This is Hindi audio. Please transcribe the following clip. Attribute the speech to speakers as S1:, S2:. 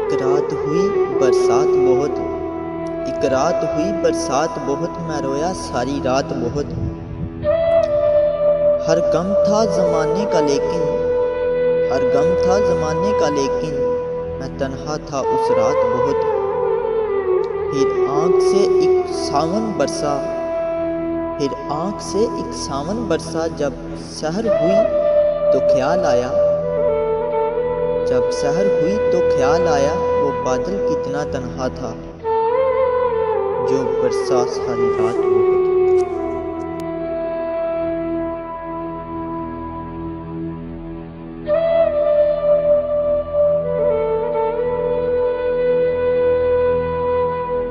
S1: एक रात हुई बरसात बहुत, एक रात हुई बरसात बहुत, मैं रोया सारी रात बहुत। हर गम था ज़माने का लेकिन, हर गम था ज़माने का लेकिन, मैं तन्हा था उस रात बहुत। फिर आँख से एक सावन बरसा, फिर आँख से एक सावन बरसा, जब सहर हुई तो ख्याल आया, जब सहर हुई तो ख्याल आया, वो बादल कितना तन्हा था जो बरसा सारी रात बहुत।